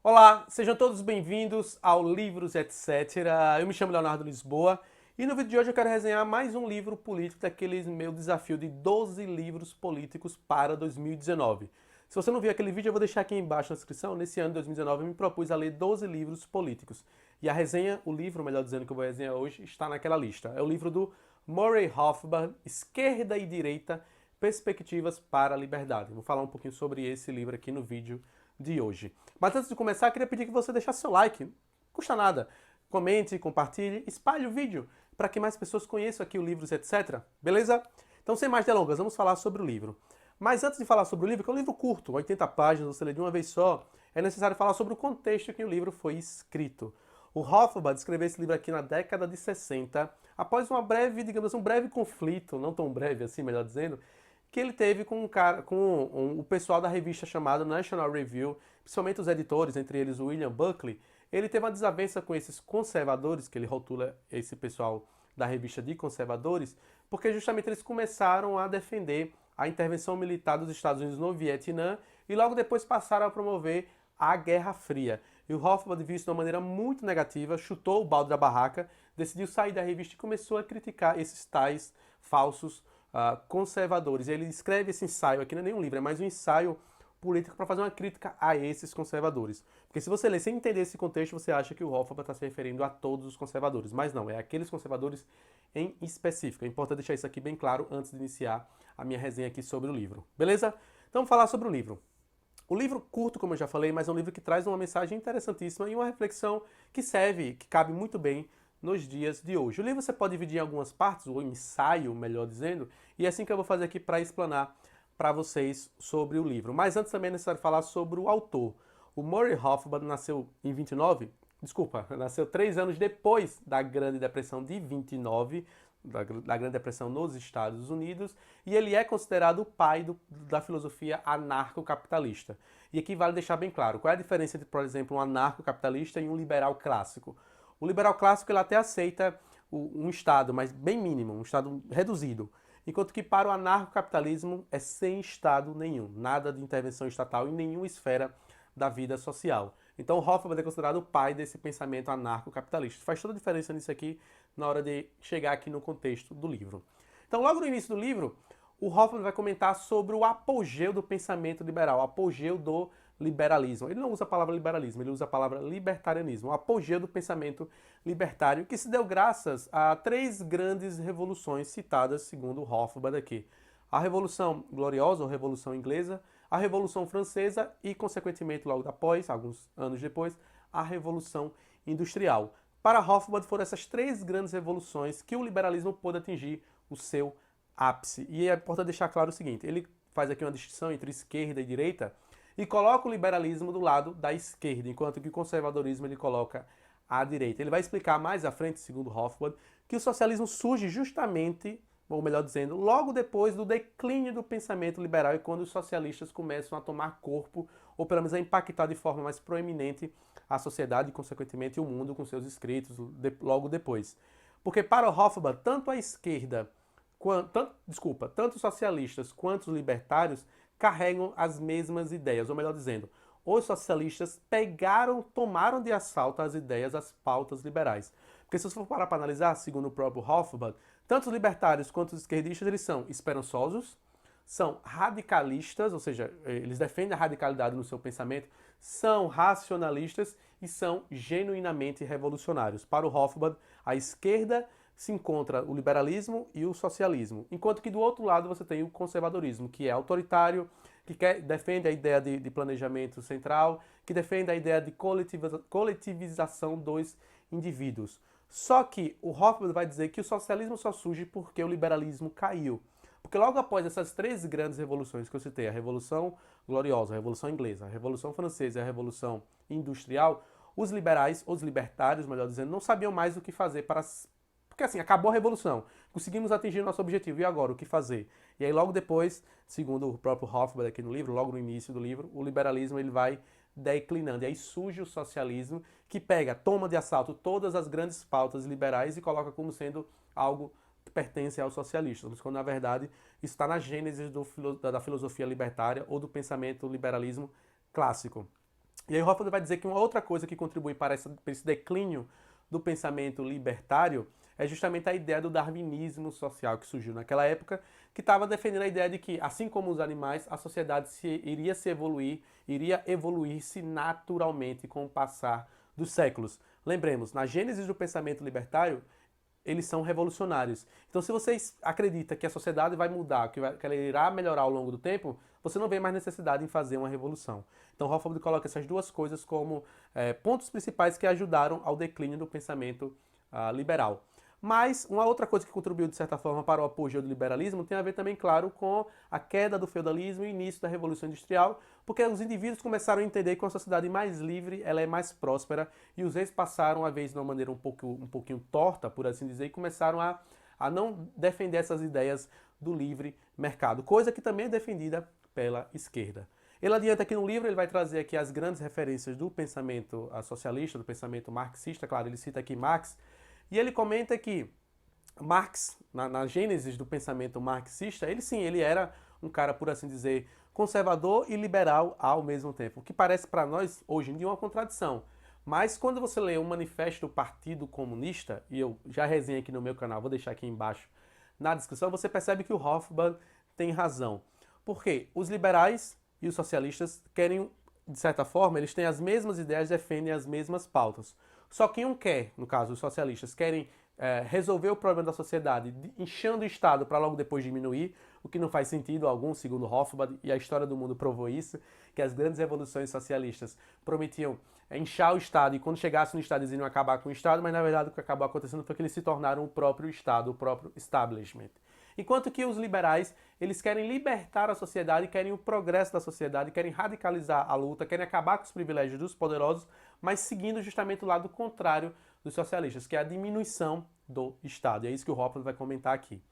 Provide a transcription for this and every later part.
Olá, sejam todos bem-vindos ao Livros Etc. Eu me chamo Leonardo Lisboa e no vídeo de hoje eu quero resenhar mais um livro político daquele meu desafio de 12 livros políticos para 2019. Se você não viu aquele vídeo, eu vou deixar aqui embaixo na descrição. Nesse ano de 2019 eu me propus a ler 12 livros políticos. E a resenha, o livro, melhor dizendo, que eu vou resenhar hoje, está naquela lista. É o livro do Murray Rothbard, Esquerda e Direita, Perspectivas para a Liberdade. Vou falar um pouquinho sobre esse livro aqui no vídeo de hoje. Mas antes de começar, eu queria pedir que você deixasse seu like. Não custa nada. Comente, compartilhe, espalhe o vídeo para que mais pessoas conheçam aqui o Livros, etc. Beleza? Então, sem mais delongas, vamos falar sobre o livro. Mas antes de falar sobre o livro, que é um livro curto, 80 páginas, você lê de uma vez só, é necessário falar sobre o contexto em que o livro foi escrito. O Rothbard escreveu esse livro aqui na década de 60, após uma breve, digamos assim, um breve conflito, não tão breve assim, melhor dizendo, que ele teve com o pessoal da revista chamada National Review, principalmente os editores, entre eles o William Buckley. Ele teve uma desavença com esses conservadores, que ele rotula esse pessoal da revista de conservadores, porque justamente eles começaram a defender a intervenção militar dos Estados Unidos no Vietnã e logo depois passaram a promover a Guerra Fria. E o Rothbard viu isso de uma maneira muito negativa, chutou o balde da barraca, decidiu sair da revista e começou a criticar esses tais falsos conservadores. E ele escreve esse ensaio aqui, não é nem um livro, é mais um ensaio político para fazer uma crítica a esses conservadores. Porque se você ler sem entender esse contexto, você acha que o Rothbard está se referindo a todos os conservadores. Mas não, é aqueles conservadores em específico. É importante deixar isso aqui bem claro antes de iniciar a minha resenha aqui sobre o livro. Beleza? Então vamos falar sobre o livro. O livro curto, como eu já falei, mas é um livro que traz uma mensagem interessantíssima e uma reflexão que serve, que cabe muito bem nos dias de hoje. O livro você pode dividir em algumas partes, ou ensaio, melhor dizendo, e é assim que eu vou fazer aqui para explanar para vocês sobre o livro. Mas antes também é necessário falar sobre o autor. O Murray Rothbard nasceu em 29, nasceu 3 anos depois da Grande Depressão de 29, da Grande Depressão nos Estados Unidos, e ele é considerado o pai da filosofia anarcocapitalista. E aqui vale deixar bem claro, qual é a diferença entre, por exemplo, um anarcocapitalista e um liberal clássico. O liberal clássico ele até aceita um Estado, mas bem mínimo, um Estado reduzido. Enquanto que para o anarcocapitalismo é sem Estado nenhum, nada de intervenção estatal em nenhuma esfera da vida social. Então o Rothbard é considerado o pai desse pensamento anarcocapitalista. Faz toda a diferença nisso aqui na hora de chegar aqui no contexto do livro. Então logo no início do livro, o Rothbard vai comentar sobre o apogeu do pensamento liberal, o apogeu do liberalismo. Ele não usa a palavra liberalismo, ele usa a palavra libertarianismo, o apogeu do pensamento libertário, que se deu graças a 3 grandes revoluções citadas segundo o Rothbard aqui. A Revolução Gloriosa, ou Revolução Inglesa, a Revolução Francesa e, consequentemente, logo após, alguns anos depois, a Revolução Industrial. Para Rothbard foram essas 3 grandes revoluções que o liberalismo pôde atingir o seu ápice. E é importante deixar claro o seguinte, ele faz aqui uma distinção entre esquerda e direita, e coloca o liberalismo do lado da esquerda, enquanto que o conservadorismo ele coloca à direita. Ele vai explicar mais à frente, segundo Rothbard, que o socialismo surge justamente, ou melhor dizendo, logo depois do declínio do pensamento liberal e quando os socialistas começam a tomar corpo, ou pelo menos a impactar de forma mais proeminente a sociedade e, consequentemente, o mundo com seus escritos logo depois. Porque para Rothbard, tanto a esquerda, tanto os socialistas quanto os libertários carregam as mesmas ideias, ou melhor dizendo, os socialistas tomaram de assalto as ideias, as pautas liberais. Porque se você for parar para analisar, segundo o próprio Rothbard, tanto os libertários quanto os esquerdistas, eles são esperançosos, são radicalistas, ou seja, eles defendem a radicalidade no seu pensamento, são racionalistas e são genuinamente revolucionários. Para o Rothbard, a esquerda se encontra o liberalismo e o socialismo, enquanto que do outro lado você tem o conservadorismo, que é autoritário, que defende a ideia de planejamento central, que defende a ideia de coletivização dos indivíduos. Só que o Rothbard vai dizer que o socialismo só surge porque o liberalismo caiu. Porque logo após essas 3 grandes revoluções que eu citei, a Revolução Gloriosa, a Revolução Inglesa, a Revolução Francesa e a Revolução Industrial, os liberais, os libertários, melhor dizendo, não sabiam mais o que fazer para... Porque assim, acabou a revolução, conseguimos atingir o nosso objetivo, e agora, o que fazer? E aí logo depois, segundo o próprio Rothbard aqui no livro, logo no início do livro, o liberalismo ele vai declinando, e aí surge o socialismo, que toma de assalto todas as grandes pautas liberais e coloca como sendo algo que pertence aos socialistas, quando na verdade isso está na gênese da filosofia libertária ou do pensamento liberalismo clássico. E aí Hoffman vai dizer que uma outra coisa que contribui para esse declínio do pensamento libertário é justamente a ideia do darwinismo social que surgiu naquela época, que estava defendendo a ideia de que, assim como os animais, a sociedade iria evoluir-se naturalmente com o passar dos séculos. Lembremos, na gênese do pensamento libertário, eles são revolucionários. Então, se você acredita que a sociedade vai mudar, que ela irá melhorar ao longo do tempo, você não vê mais necessidade em fazer uma revolução. Então, Hofbauer coloca essas duas coisas como pontos principais que ajudaram ao declínio do pensamento liberal. Mas uma outra coisa que contribuiu, de certa forma, para o apogeu do liberalismo tem a ver também, claro, com a queda do feudalismo e o início da Revolução Industrial, porque os indivíduos começaram a entender que uma sociedade mais livre, ela é mais próspera, e os reis passaram, às vezes, de uma maneira um pouquinho torta, por assim dizer, e começaram a não defender essas ideias do livre mercado, coisa que também é defendida pela esquerda. Ele adianta aqui no livro, ele vai trazer aqui as grandes referências do pensamento socialista, do pensamento marxista, claro, ele cita aqui Marx, e ele comenta que Marx, na gênese do pensamento marxista, ele era um cara, por assim dizer, conservador e liberal ao mesmo tempo, o que parece para nós hoje em dia uma contradição. Mas quando você lê o manifesto do Partido Comunista, e eu já resenhei aqui no meu canal, vou deixar aqui embaixo na descrição, você percebe que o Hofbauer tem razão. Porque os liberais e os socialistas querem, de certa forma, eles têm as mesmas ideias, defendem as mesmas pautas. Só que um quer, no caso os socialistas, querem resolver o problema da sociedade inchando o Estado para logo depois diminuir, o que não faz sentido algum, segundo Hofbauer, e a história do mundo provou isso, que as grandes revoluções socialistas prometiam inchar o Estado e quando chegasse no Estado eles iriam acabar com o Estado, mas na verdade o que acabou acontecendo foi que eles se tornaram o próprio Estado, o próprio establishment. Enquanto que os liberais, eles querem libertar a sociedade, querem o progresso da sociedade, querem radicalizar a luta, querem acabar com os privilégios dos poderosos, mas seguindo justamente o lado contrário dos socialistas, que é a diminuição do Estado. E é isso que o Hofbauer vai comentar aqui.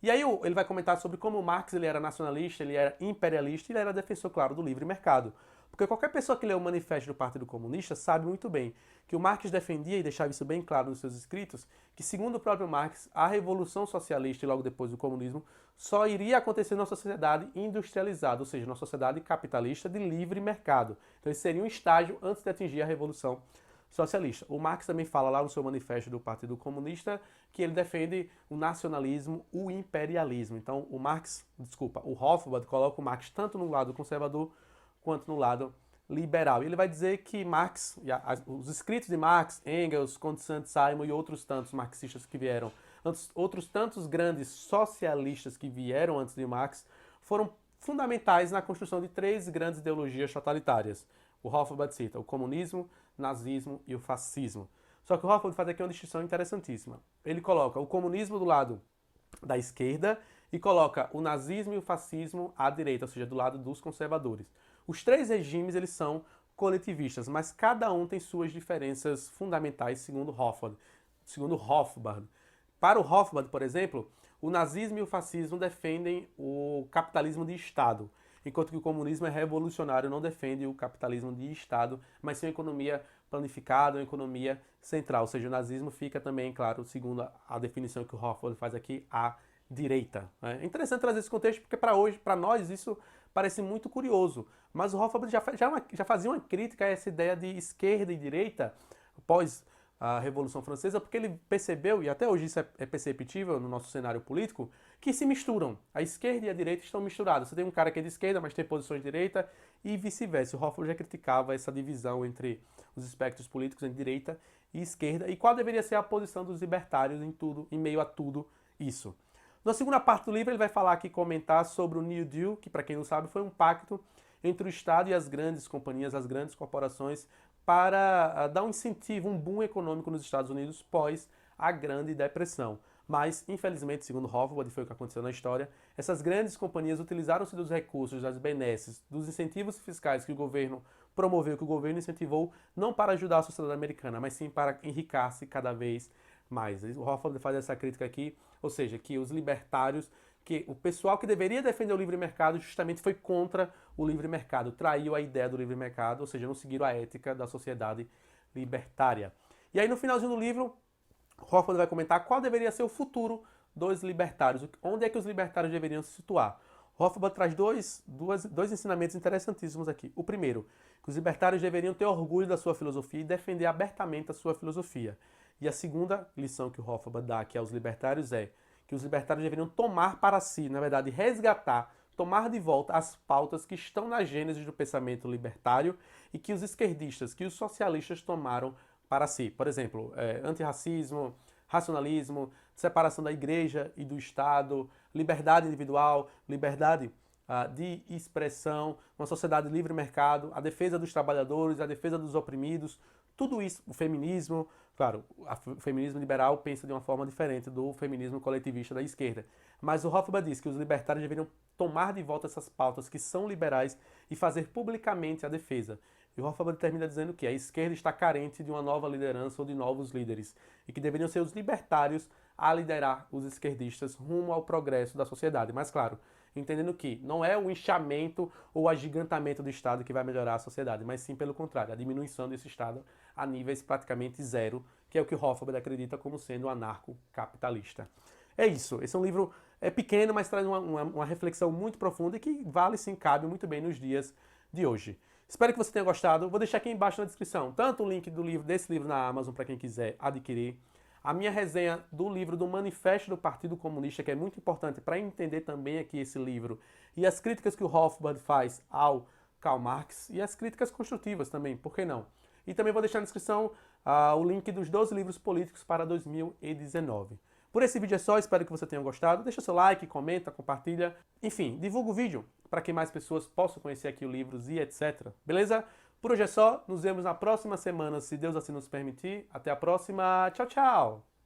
E aí ele vai comentar sobre como Marx ele era nacionalista, ele era imperialista e ele era defensor, claro, do livre mercado. Porque qualquer pessoa que lê o manifesto do Partido Comunista sabe muito bem que o Marx defendia e deixava isso bem claro nos seus escritos, que segundo o próprio Marx, a revolução socialista e logo depois o comunismo só iria acontecer numa sociedade industrializada, ou seja, numa sociedade capitalista de livre mercado. Então esse seria um estágio antes de atingir a revolução socialista. O Marx também fala lá no seu manifesto do Partido Comunista que ele defende o nacionalismo, o imperialismo. Então o Hofbauer coloca o Marx tanto no lado conservador quanto no lado liberal. E ele vai dizer que Marx, os escritos de Marx, Engels, Conde Saint-Simon e outros tantos marxistas que vieram, outros tantos grandes socialistas que vieram antes de Marx, foram fundamentais na construção de três grandes ideologias totalitárias. O Hofbauer cita o comunismo, nazismo e o fascismo. Só que o Hofbauer faz aqui uma distinção interessantíssima. Ele coloca o comunismo do lado da esquerda e coloca o nazismo e o fascismo à direita, ou seja, do lado dos conservadores. Os três regimes eles são coletivistas, mas cada um tem suas diferenças fundamentais, segundo Hofbauer. Para o Hofbauer, por exemplo, o nazismo e o fascismo defendem o capitalismo de Estado, enquanto que o comunismo é revolucionário, não defende o capitalismo de Estado, mas sim uma economia planificada, uma economia central. Ou seja, o nazismo fica também, claro, segundo a definição que o Hofbauer faz aqui, à direita. É interessante trazer esse contexto, porque para nós, isso parece muito curioso. Mas o Hofbauer já fazia uma crítica a essa ideia de esquerda e direita após a Revolução Francesa, porque ele percebeu, e até hoje isso é perceptível no nosso cenário político, que se misturam. A esquerda e a direita estão misturadas. Você tem um cara que é de esquerda, mas tem posições de direita, e vice-versa. O Hofbauer já criticava essa divisão entre os espectros políticos entre direita e esquerda, e qual deveria ser a posição dos libertários em meio a tudo isso. Na segunda parte do livro, ele vai falar aqui, comentar sobre o New Deal, que, para quem não sabe, foi um pacto entre o Estado e as grandes companhias, as grandes corporações, para dar um incentivo, um boom econômico nos Estados Unidos pós a Grande Depressão. Mas, infelizmente, segundo Hofbauer, e foi o que aconteceu na história, essas grandes companhias utilizaram-se dos recursos, das benesses, dos incentivos fiscais que o governo promoveu, que o governo incentivou, não para ajudar a sociedade americana, mas sim para enriquecer cada vez mais. O Hofbauer faz essa crítica aqui, ou seja, que os libertários, que o pessoal que deveria defender o livre mercado justamente foi contra o livre mercado, traiu a ideia do livre mercado, ou seja, não seguiram a ética da sociedade libertária. E aí no finalzinho do livro, Hofbauer vai comentar qual deveria ser o futuro dos libertários, onde é que os libertários deveriam se situar. Hofbauer traz dois ensinamentos interessantíssimos aqui. O primeiro, que os libertários deveriam ter orgulho da sua filosofia e defender abertamente a sua filosofia. E a segunda lição que o Hofbauer dá aqui aos libertários é que os libertários deveriam tomar para si, na verdade, resgatar, tomar de volta as pautas que estão na gênese do pensamento libertário e que os esquerdistas, que os socialistas tomaram para si. Por exemplo, antirracismo, racionalismo, separação da igreja e do Estado, liberdade individual, liberdade de expressão, uma sociedade de livre mercado, a defesa dos trabalhadores, a defesa dos oprimidos, tudo isso, o feminismo, claro, o feminismo liberal pensa de uma forma diferente do feminismo coletivista da esquerda. Mas o Hofbauer diz que os libertários deveriam tomar de volta essas pautas que são liberais e fazer publicamente a defesa. E o Hofbauer termina dizendo que a esquerda está carente de uma nova liderança ou de novos líderes e que deveriam ser os libertários a liderar os esquerdistas rumo ao progresso da sociedade. Mas, claro, entendendo que não é o inchamento ou o agigantamento do Estado que vai melhorar a sociedade, mas sim, pelo contrário, a diminuição desse Estado a níveis praticamente zero, que é o que o Hofbauer acredita como sendo anarcocapitalista. É isso. Esse é um livro pequeno, mas traz uma reflexão muito profunda e que vale sim, cabe muito bem nos dias de hoje. Espero que você tenha gostado. Vou deixar aqui embaixo na descrição tanto o link desse livro na Amazon para quem quiser adquirir, a minha resenha do livro do Manifesto do Partido Comunista, que é muito importante para entender também aqui esse livro, e as críticas que o Hofbauer faz ao Karl Marx, e as críticas construtivas também, por que não? E também vou deixar na descrição o link dos 12 livros políticos para 2019. Por esse vídeo é só, espero que você tenha gostado. Deixa seu like, comenta, compartilha. Enfim, divulga o vídeo para que mais pessoas possam conhecer aqui os livros e etc. Beleza? Por hoje é só, nos vemos na próxima semana, se Deus assim nos permitir. Até a próxima, tchau, tchau!